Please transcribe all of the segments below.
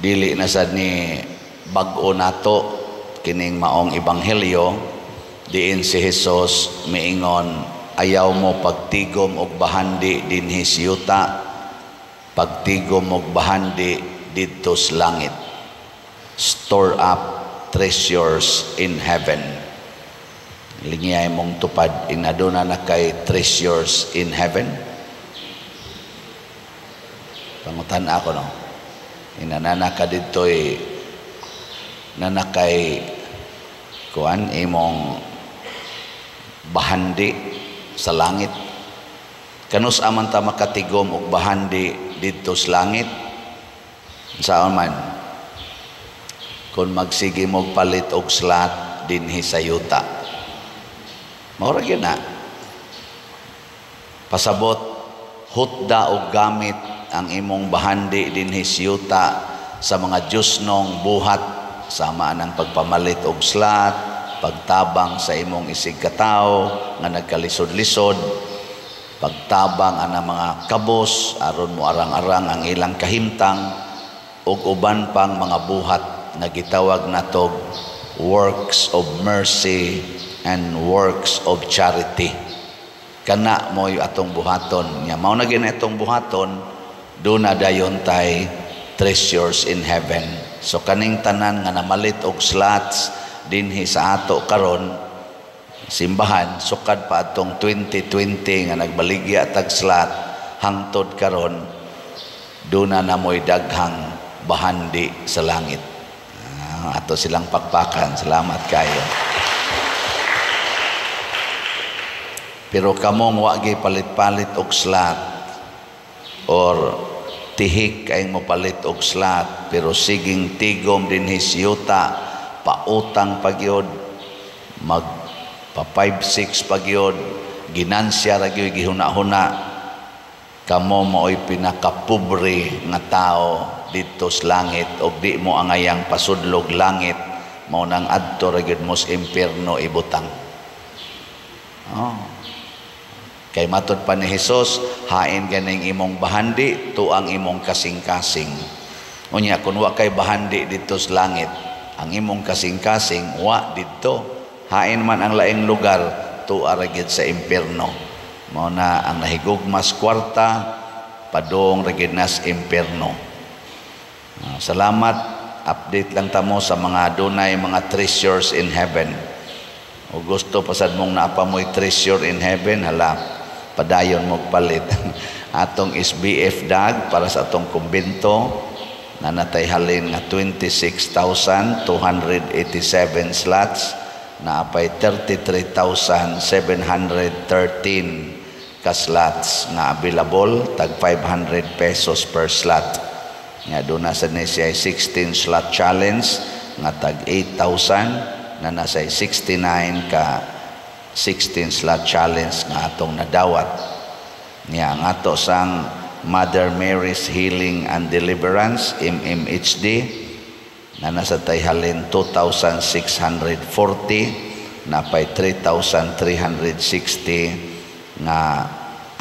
dili na sad ni bag-o nato kining maong ebanghelyo diin si Hesus miingon, ayaw mo pagtigom og bahandi dinhi sa yuta, pagtigom og bahandi didto sa langit. Store up treasures in heaven. Lingiyay mong tupad, inaduna na kay treasures in heaven. Pangutan ako, no? Inanana ka dito'y nanakay kuan imong bahandi sa langit. Kanus aman ta makatigom og bahandi didto sa langit. Saan man? Kung magsige mo palit og slat dinhi sa yuta. Maura gyud na. Pasabot hutda og gamit ang imong bahandi dinhi sa yuta sa mga Diyosnong buhat, sama ng pagpamalit og slat, pagtabang sa imong isig katao nga nagkalisod-lisod, pagtabang ana mga kabos aron mo arang-arang ang ilang kahimtang, ug uban pang mga buhat na gitawag natog works of mercy and works of charity. Kana mo yung atong buhaton. Nya mao na gini atong buhaton, do na dayon tay treasures in heaven. So kaning tanan nga namalit og slots dinhi sa ato karon simbahan, sukad pa atong 2020 nga nagbaligya tag slot hangtod karon, do na namoy daghang bahandi sa langit. Ato silang pakpakan. Salamat kayo. Pero kamong wagi palit-palit og slot or tihik kay mo palit og slot, pero siging tigom dinhi sa yuta, pautang pagyod, mag pa 5-6 pagyod, ginansya ra gyud gihuna-huna, kamo maoy pinakapobre nga tao dito sa langit, og di mo angayang pasudlog langit, mao nang adto ra gyud mo sa impierno ibutang. Kay matod pa ni Hesus, hain ganing imong bahandi to ang imong kasing-kasing. Unya kun wa kay bahandi dito sa langit, ang imong kasing-kasing wa dito, hain man ang laing lugar to ara gyud sa impierno. Mao na ang nahigugmas kwarta padong ra gyud nas impierno. Salamat, update lang tamo sa mga dunay mga treasures in heaven. O gusto pasad mong naapamoy treasure in heaven, hala, padayon mo palit. Atong SBF dag para sa atong kumbento na natay halin nga 26,287 slots, na apay 33,713 ka slots na available, tag 500 pesos per slot. Nga doon nasa siya 16 slot challenge nga tag 8,000, na nasa 69 ka 16 slot challenge nga atong nadawat. Nga ang ato sang Mother Mary's Healing and Deliverance MMHD na nasa tayhalin 2,640, na pay 3,360 nga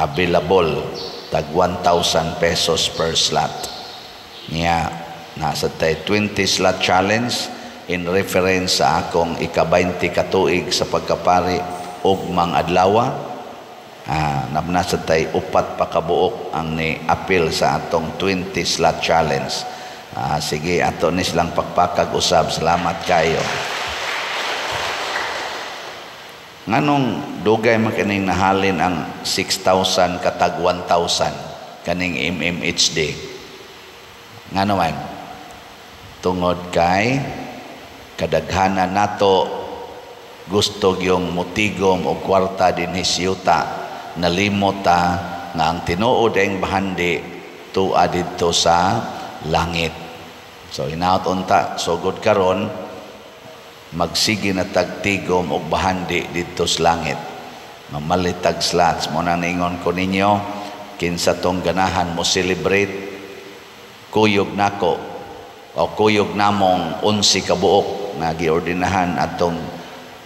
available, tag 1,000 pesos per slot. Niya nasa tay 20 slot challenge in reference sa akong ika-20 katuig sa pagkapari og mga adlaw. Nasa tay 4 pa kabuok ang ni appeal sa atong 20 slot challenge. Sige, ato ni silang pakpakag usab. Salamat kayo. Nganong dugay makining nahalin ang 6,000 katag 1,000 kaning MMHD? Nga naman, tungod kay kadaghanan nato gusto yung mutigom o kwarta din hisyuta, nalimot ta nga ang tinuod ang bahandi tuwa dito sa langit. So hinaut unta, so good karon magsige na tagtigom og bahandi dito sa langit, mamalitag slots mo na ningon ko ninyo, kinsa tong ganahan mo celebrate kuyog nako o kuyog namong 11 kabuok na giordinahan atong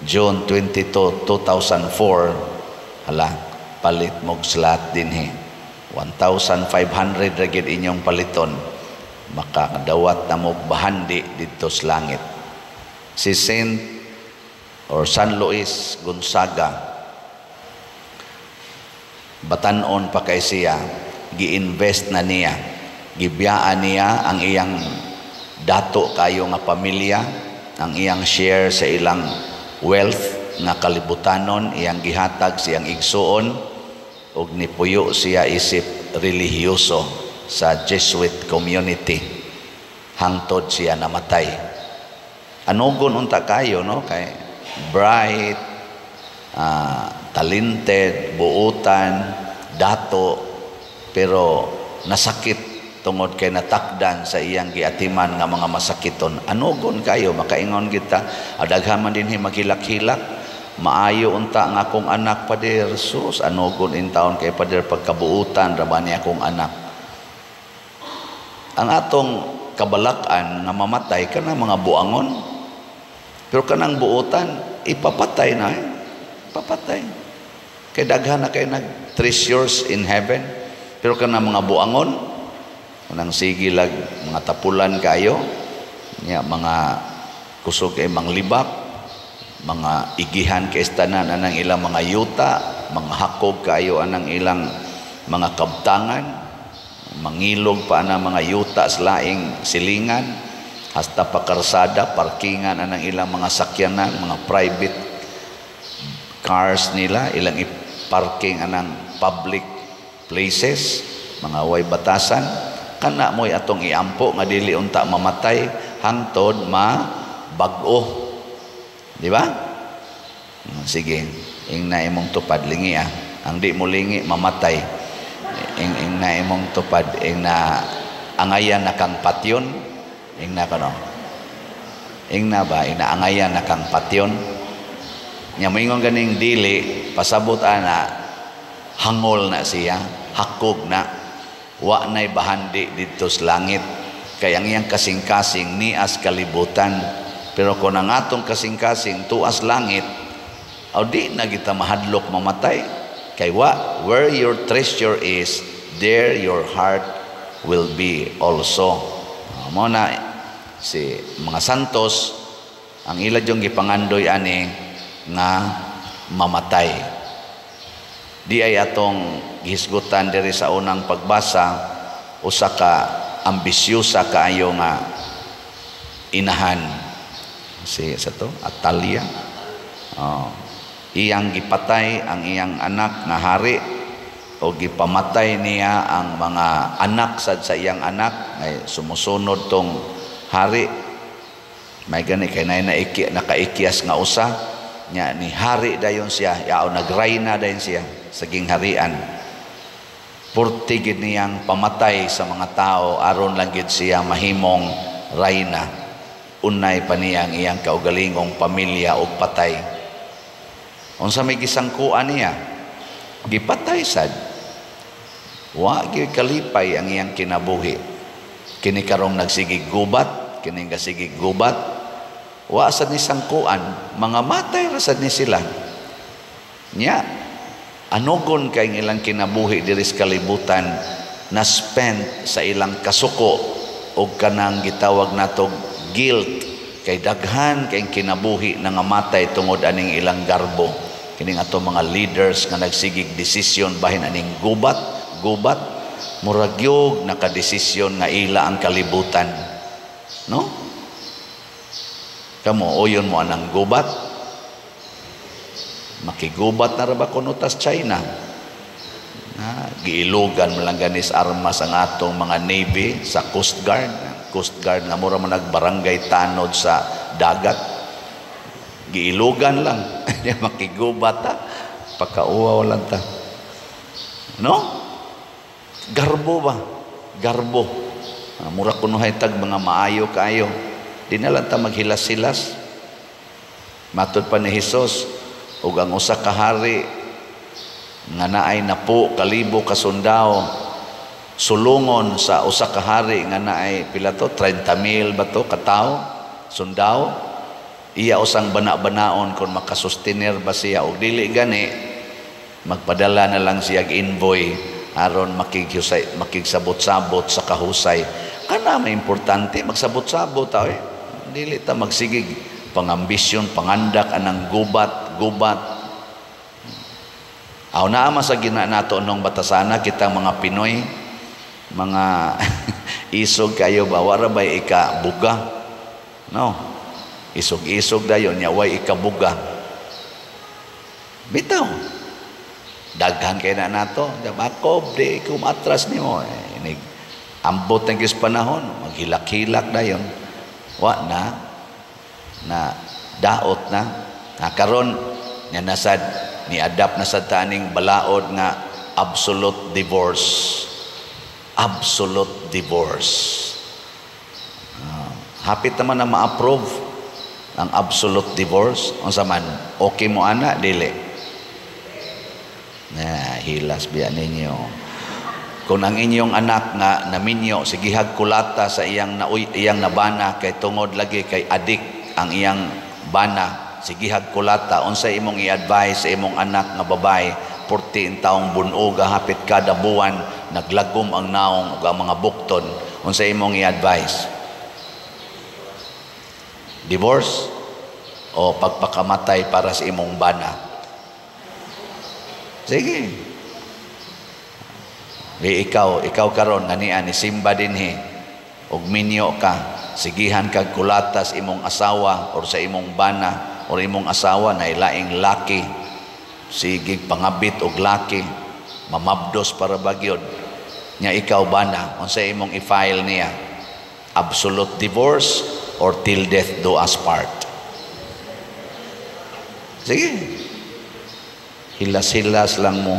June 22, 2004. Hala, palit mog slot dinhi 1,500 ra gid inyong paliton. makadawat na mo bahandi dito sa langit. Si Saint or San Luis Gonzaga, batanon pa kay siya, gi-invest na niya, gibiyaan niya ang iyang dato kayo nga pamilya, ang iyang share sa ilang wealth nga kalibutanon, iyang gihatag siyang igsuon, ug nipuyo siya isip relihiyoso sa Jesuit community hangtod siya namatay. Anugon unta kayo, no? Kay bright, talented, buutan, dato, pero nasakit tungod kay natakdan sa iyang giatiman nga mga masakiton. Anugon kayo, makaingon kita, adaghaman din maghilak-hilak, maayo unta nga akong anak, Pader. Sus, anugon in taon kay Pader pagkabuutan raban niya akong anak. Ang atong kabalakan nga mamatay kana mga buangon, pero kanang buutan ipapatay na, papatay. Kay daghan na kay nag treasures in heaven, pero kanang mga buangon nang sige lag mga tapulan kayo nya, mga kusog kay manglibak, mga igihan kay tanan anang ilang mga yuta, mga hakog kayo anang ilang mga kabtangan, mangilog pa na mga yuta sa laing silingan, hasta pakarsada, parkingan anang ilang mga sakyanan, mga private cars nila, ilang iparking anang public places, mga way batasan. Kana mo'y atong iampo nga dili unta mamatay hangtod mabag-o. Di ba? Sige, ingna imong tupad lingi Ang di mo lingi mamatay. Ingna imong tupad, ingna angayan na kang patyon. Ingna kano? Ingna ba ina angayan na kang patyon? Nya moingon ganing dili pasabot ana hangol na siya, hakog na. Wa na'y bahandi dito sa langit, kaya ang iyang kasing-kasing nias kalibutan. Pero kung ang atong kasing-kasing tuas langit, o di na kita mahadlok mamatay. Kay where your treasure is, there your heart will be also. Mo na si mga santos, ang ila yung gipangandoy ani nga mamatay. Di ay atong gihisgutan diri sa unang pagbasa, usa ka ambisyosa kaayo nga inahan si sa to Atalia. Iyang gipatay ang iyang anak nga hari, o gipamatay niya ang mga anak sad sa iyang anak ay sumusunod tong hari. May gani kay nakaikyas nga usa nya ni hari dayon siya, yao nagrayna dayon siya saging harian. Purtigid niyang pamatay sa mga tao aron lang gid siya mahimong rayna. Unay pa niya ang iyang kaugalingong pamilya og patay. Unsa may gisangkuan niya? Gipatay sad. Wa gyud kalipay ang iyang kinabuhi. Kini karong nagsigig gubat, kini gasigig gubat. Wa sad ni sangkuan, mga matay ra sad ni sila. Nya anugon kay ilang kinabuhi diri sa kalibutan na spend sa ilang kasuko o kanang gitawag natog guilt, kay daghan kay kinabuhi na nga matay tungod aning ilang garbo. Kining ato mga leaders nga nagsigig desisyon bahin aning gubat murag yog nakadesisyon nga ila ang kalibutan, no? Kamo oyon mo anang gubat, makigubat na ra ba kuno tas China? Giilugan mo lang ganis armas ang atong mga navy sa Coast Guard nga mura man nagbarangay tanod sa dagat. Giilugan lang. Makigubat ta, pagkauwaw lang ta, no? Garbo ba? Garbo. Mura kuno haytag mga maayo kayo. Di na lang ta maghilas-hilas. Matud pa ni Hesus, ug ang usa ka hari nga naay napo kalibo ka sundao sulungon sa usa ka hari nga naay pila to 30,000 ba to ka tawo sundao, iya usang bana-banaon kung makasustenir ba siya, ug dili gani magpadala na lang siya invoy aron makigsabot-sabot sa kahusay kana may importante magsabot-sabot tayo dili ta magsigig pangambisyon pangandak anang gubat aw naa sa gina nato nung batasana kitang mga Pinoy mga isog kayo ba wara bay ika buga no isog dayon nya way ika buga bitaw daghan kay na nato ako di ko matras nimo inig ambot ng kis panahon maghilak-hilak dayon wa na daot na karon nya nasad ni adapt na sa taning balaod nga absolute divorce hapit naman na ma-approve ang absolute divorce unsa man okay mo ana dili na hilas biya ninyo kung ang inyong anak nga naminyo sigihag kulata sa iyang nabana kay tungod lagi kay adik ang iyang bana sigihag kulata unsa imong i-advise sa imong anak nga babae 14 taong bunog hapit kada buwan naglagom ang naong ug ang mga bukton unsa imong i-advise divorce o pagpakamatay para sa imong bana sige ikaw karon nganian ni simba dinhi og minyo ka sigihan kag kulatas imong asawa or sa imong bana or imong asawa na ilaing laki sige pangabit og laki mamabdos para bagyod nya ikaw bana unsa imong i-file niya absolute divorce or till death do us part sige hilas-hilas lang mo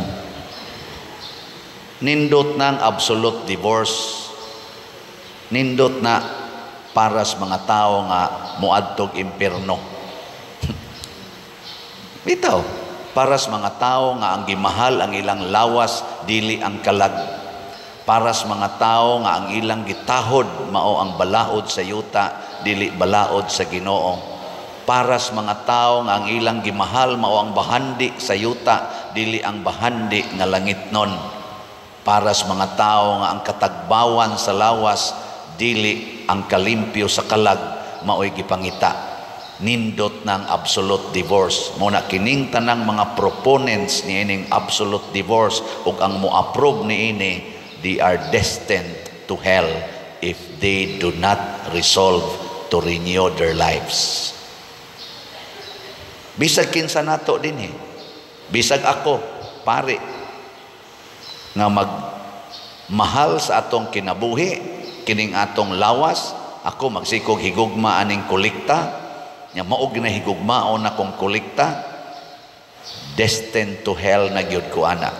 nindot ng absolute divorce nindot na para sa mga tao nga muadtog impierno bitaw para sa mga tao nga ang gimahal ang ilang lawas dili ang kalag para sa mga tao nga ang ilang gitahod mao ang balaod sa yuta dili balaod sa Ginoo para sa mga tao nga ang ilang gimahal mao ang bahandi sa yuta dili ang bahandi nga langitnon para sa mga tao nga ang katagbawan sa lawas dili ang kalimpyo sa kalag mao'y gipangita nindot ng absolute divorce muna kining tanang mga proponents ni ining absolute divorce ug ang mo-approve ni ini they are destined to hell if they do not resolve to renew their lives bisag kinsa nato dinhi bisag ako pare nga magmahal sa atong kinabuhi kining atong lawas ako magsikog higugma aning kolekta nya maog na higugmaon akong kolekta destined to hell na gyud ko ana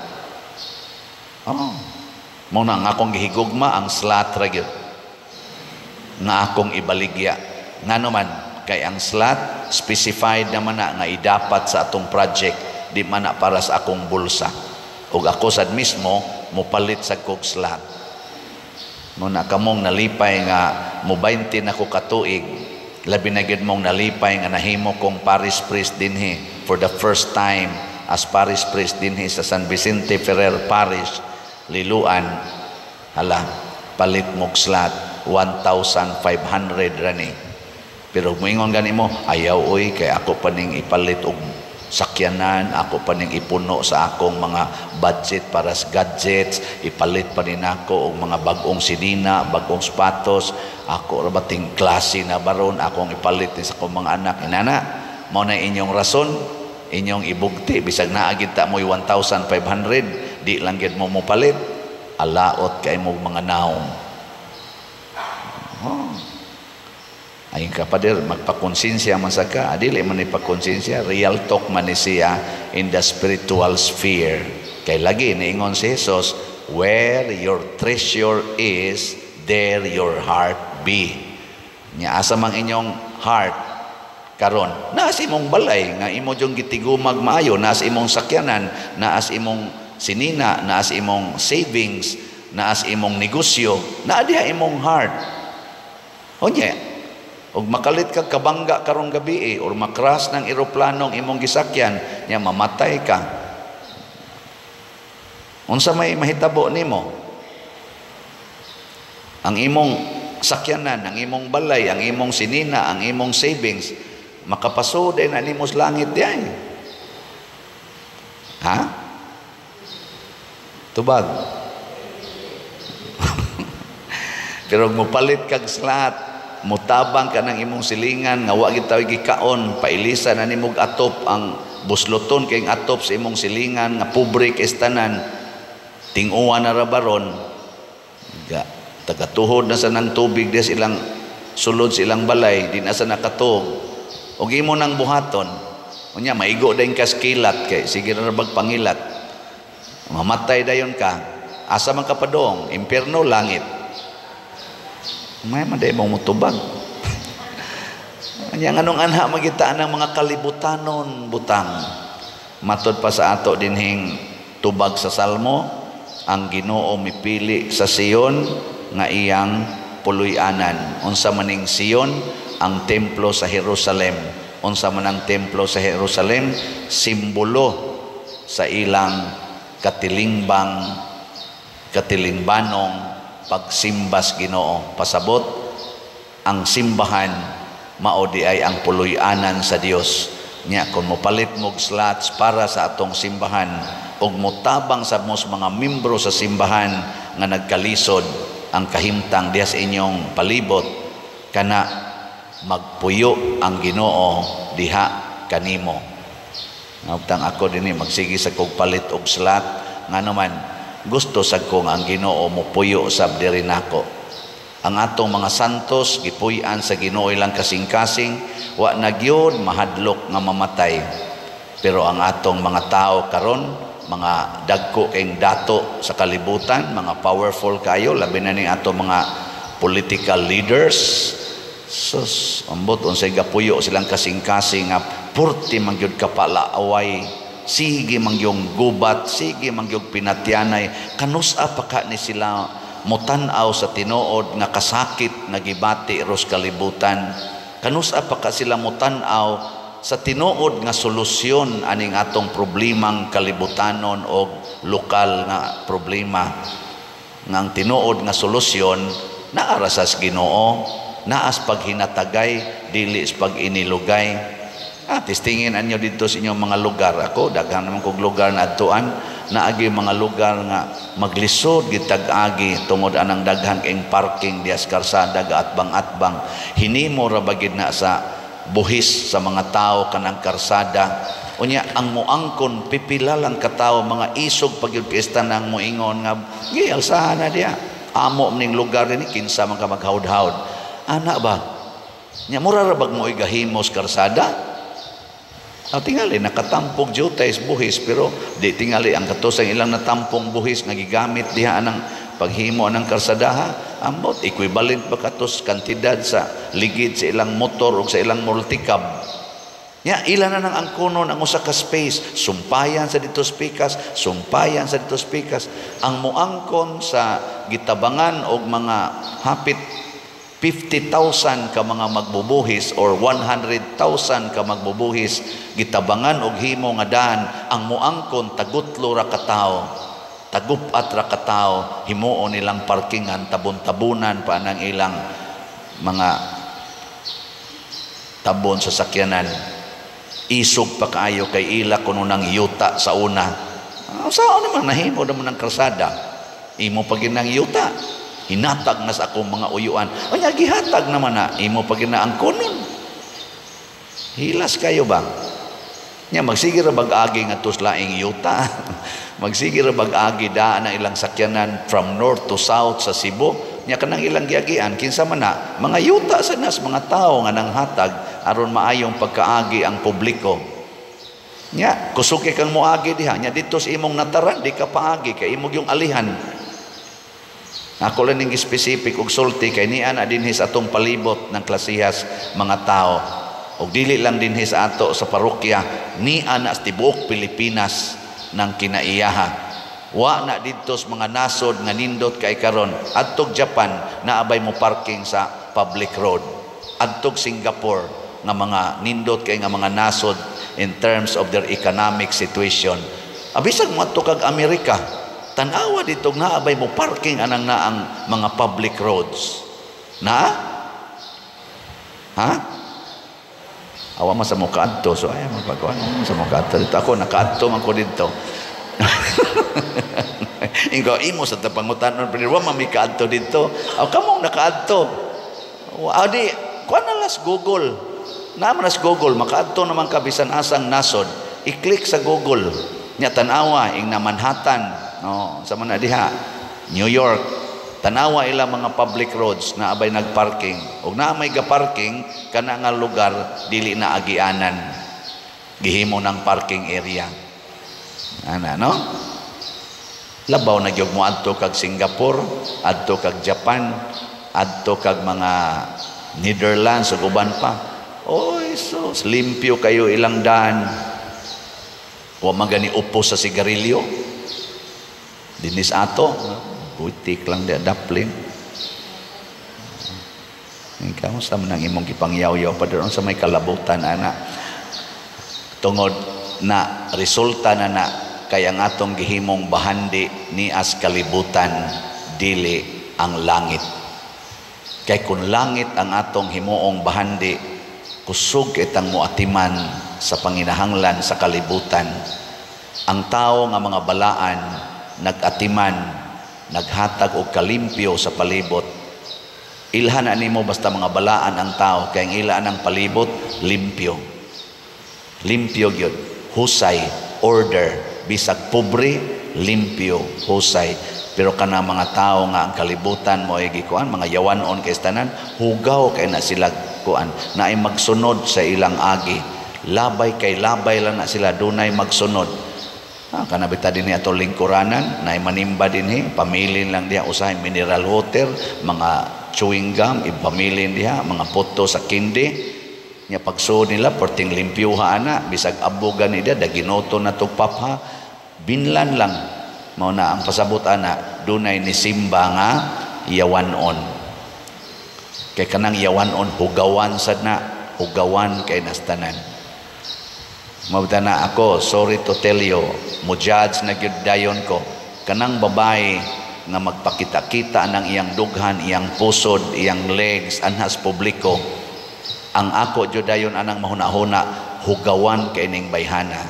mo na nga akong gihigugma ang slot ra gyud nga akong ibaligya ngano man kay ang slot specified naman na nga idapat sa atong project di man na para sa akong bulsa ug ako sad mismo mopalit sa kog slot mo na kamong nalipay nga mo 20 na ko katuig labi na gid mong nalipay nga nahimo kong parish priest dinhi for the first time as parish priest dinhi sa San Vicente Ferrer Parish Liluan hala palit mong slot 1,500 rani pero moingon gani mo ayaw oy kay ako paning ipalit og sakyanan ako paning ipuno sa akong mga budget para sa gadgets ipalit pa rin ako og mga bagong sidina bagong sapatos ako rabating klase na baron akong ipalit sa akong mga anak inana mao na inyong rason inyong ibugti bisag naa gid ta mo'y 1,500 di lang gid mo palit alaot kay mo mga naong ayun ka pader magpakonsensya man sa ka dili man ipakonsensya real talk man ni siya in the spiritual sphere kay lagi niingon si Jesus where your treasure is there your heart be nya asa mang inyong heart karon naa sa imong balay nga imo jung gitigumag maayo naa sa imong sakyanan naa sa imong sinina naa sa imong savings naa sa imong negosyo naa diha imong heart unya og makalit kag kabangga karong gabi or makras ng eroplanong imong gisakyan nya mamatay ka unsa may mahitabo nimo ang imong sakyanan, ang imong balay, ang imong sinina, ang imong savings, makapasod ay na nimos langit diay. Ha? Tubag. Pero mupalit kag slat, mutabang ka ng imong silingan, nga wa gitaw gikaon, pailisan na nimog atop ang busloton kay atop sa imong silingan, nga pobre kay tanan, ting-uwan na rabaron, tagatuhod na sa ng tubig des ilang sulod sa ilang balay, di na sa nakatuog. Og imo nang buhaton, unya maigo dayon ka skilat kay sige ra magpangilat. Mamatay dayon ka, asa man ka padong, impierno langit. May maday mo mutubag. Anya nganong anha magitaan ng mga kalibutanon butang. Matod pa sa ato dinhing tubag sa Salmo, ang Ginoo mipili sa Sion nga iyang puluy-anan. Unsa maning Sion? Ang templo sa Jerusalem. Unsa man ang templo sa Jerusalem? Simbolo sa ilang katilingbanong pagsimbas Ginoo. Pasabot, ang simbahan mao di ay ang puluy-anan sa Dios. Nya kung mopalit mo slots para sa atong simbahan ug motabang sa mga membro sa simbahan nga nagkalisod ang kahimtang diha sa inyong palibot, kana magpuyo ang Ginoo diha kanimo. Ngabtang ako dinhi magsigi sa kog palit og slat nga naman gusto sad ko nga ang Ginoo mo puyo sab diri nako. Ang atong mga santos gipuy-an sa Ginoo ilang kasing-kasing, wa na gyud mahadlok nga mamatay. Pero ang atong mga tao karon, mga dagko kayong dato sa kalibutan, mga powerful kayo, labi na ni atong mga political leaders, sus, ambot unsay gapuyo silang kasing-kasing nga purti mangyud kapalaaway, sige mangyong gubat, sige mangyong pinatyanay, kanusa pa ka ni sila mutan-aw sa tinuod nga kasakit nga gibati ros kalibutan, kanusa pa ka sila mutan-aw sa tinuod nga solusyon aning atong problemang kalibutanon o lokal nga problema, nga ang tinuod nga solusyon naara sa Ginoo, naas paghinatagay, dili sa pag-inilugay. Testingin anyo dito sa inyong mga lugar. Ako, daghan naman kong lugar na adtuan, naagi mga lugar nga maglisod, gitag-agi, tungod anang daghang ing parking, dias karsada, atbang-atbang. Hinimo rabagid na sa buhis sa mga tao kanang karsada. Unya, ang muangkon, pipila lang katao, mga isog pagyud kaista nang muingon nga, alsahan na diya. Amo ning lugar ni kinsa man ka maghawd-hawd. Anak ba? Nya mura ra bag mo igahimos karsada? Tingali nakatampog jutay sa buhis, pero di tingali ang katusang ilang natampong buhis nga gigamit diha anang paghimo ng karsadaha. Ambot equivalent ba katos kantidad sa ligid sa ilang motor o sa ilang multicab. Nya ilan na nang angkunon ang usa ka space, sumpayan sa dito spikas, sumpayan sa dito spikas. Ang muangkon sa gitabangan og mga hapit 50,000 ka mga magbubuhis or 100,000 ka magbubuhis gitabangan og himo nga daan, ang muangkon tagutlo ra ka tawo, tagupat ra ka tawo, himuon nilang parkingan, tabon-tabunan pa nang ilang mga tabon sa sakyanan. Isog pa kaayo kay ila kuno nang yuta sa una. Saan naman nahimo naman ang karsada, imo pa ginang yuta, hinatag na sa akong mga uyuan. O niya, gihatag naman na, imo pag ginaangkonon. Hilas kayo ba? Niya, magsige ra bag-agi nga tuslaing yuta. Magsige ra bag-agi daan ang ilang sakyanan from north to south sa Cebu. Niya, kanang ilang giagian, kinsa man na, mga yuta sa nas, mga tao nga nang hatag, aron maayong pagkaagi ang publiko. Niya, kusuki kang muagi diha. Niya, dito sa imong nataran, di ka paagi, kay imong yung alihan. Ako lang ning specific og sulti kay niya na dinhi sa atong palibot ng klasihas mga tao. Og dili lang dinhi sa ato sa parokya, niya na sa tibuok Pilipinas ng kinaiyaha. Wa na dito sa mga nasod nga nindot kay karon. Adtog Japan naabay mo parking sa public road. Adtog Singapore nga mga nindot kay nga mga nasod in terms of their economic situation. Abisag mo adto kag Amerika, tanawa dito nga abay mo parking anang na ang mga public roads. Na? Ha? Awa man sa mukha adto, so ayaw magpagawa sa mukha adto dito. Ako, naka-adto man ko dito. Ikaw, imo sa tapangutanon, pero wa mamika-adto dito. Aw, kamong naka-adto. Adi, kuha na las Google. Naman nas Google, maka-adto naman ka bisan asang nasod. I-click sa Google. Nya tanawa, ing na Manhattan. No, sa man diha, New York. Tanawa ila mga public roads na abay nagparking. Og na may ga-parking kana nga lugar dili na agianan. Gihimo ng parking area. Ana no? Labaw na gyud mo adto kag Singapore, adto kag Japan, adto kag mga Netherlands ug uban pa. Oy, so limpyo kayo ilang daan. Wa magani upo sa sigarilyo. Dinis ato. Butik lang di adapling. Ikaw sa manang imong gipangyaw-yaw pa doon sa may kalabutan ana. Tungod na resulta na kay ang atong gihimong bahandi ni as kalibutan dili ang langit. Kay kung langit ang atong himuong bahandi, kusog itang muatiman sa panginahanglan sa kalibutan. Ang tao nga mga balaan nag-atiman, naghatag og kalimpyo sa palibot. Ilhan nimo basta mga balaan ang tao kay ang ilaan ang palibot limpyo. Limpyo gyud, husay, order, bisag pobre, limpyo, husay. Pero kana mga tao nga ang kalibutan mo ay gikuan, mga yawanon kay tanan, hugaw kay na sila kuan, na ay magsunod sa ilang agi. Labay kay labay lang na sila dunay magsunod. Kanabita din ato lingkuranan na manimba din pamilin lang diha usahay mineral water, mga chewing gum ipamilin diha, mga poto sa kindi nya pagsuod nila porting limpyuha ana bisag abugan nila daginoto na tugpapha binlan lang mao na ang pasabot ana dunay ni simba nga yawanon. Kay kanang yawanon hugawan sad na, hugawan kay nastanan. Mabda na ako, sorry to tell you, mujudge na gyud dayon ko. Kanang babae nga magpakita-kita ng iyang dughan, iyang pusod, iyang legs, anhas publiko. Ang ako gyud dayon anang mahuna-huna, hugawan kay ning bayhana.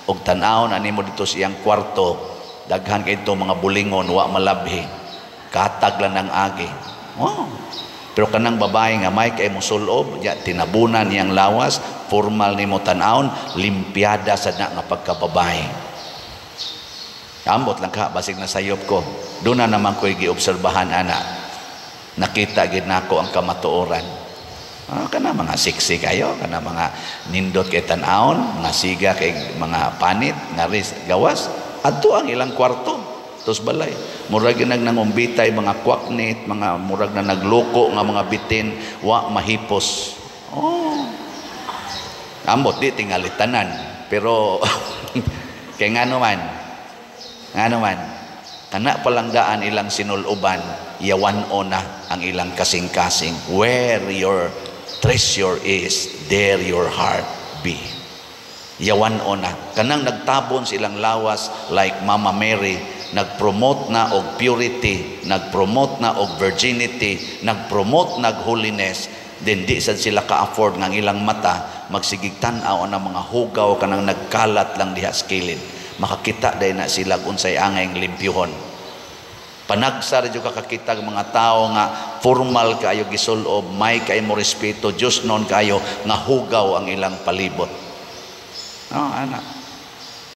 Og tan-awon ani mo dito sa iyang kwarto, daghan kay ito mga bulingon, wa malabhi. Katag lang ng agi. Wow. Pero kanang babae nga may kay musulob, ya tinabunan niyang lawas, formal nimo tan-awon, limpiada sad na nga pagkababae. Ambot lang ka basig na sayop ko. Doon na naman ko'y giobserbahan ana. Nakita gid nako ang kamatuoran. Kana mga siksi kayo, kana mga nindot kay tan-awon, nga siga kay mga panit, nga ris gawas, adto ang ilang kwarto. Tos balay murag nag nangumbitay mga kwaknit, mga murag na nagloko nga mga bitin wa mahipos. Ambot di tingali tanan pero kay ngano man kana palanggaan ilang sinuloban yawan-on na ang ilang kasing-kasing. Where your treasure is, there your heart be. Yawan-on na kanang nagtabon silang lawas like Mama Mary, nag-promote na og purity, nag-promote na og virginity, nag-promote nag holiness, then di sad sila ka-afford ng ilang mata magsigig tan-aw na mga hugaw kanang nagkalat lang diha sa kilid. Makakita day na sila unsay angay limpyuhon. Panagsar jud kakakita ng mga tao nga formal kayo gisulob, may kay mo respeto, Dios non kayo nga hugaw ang ilang palibot. Ana.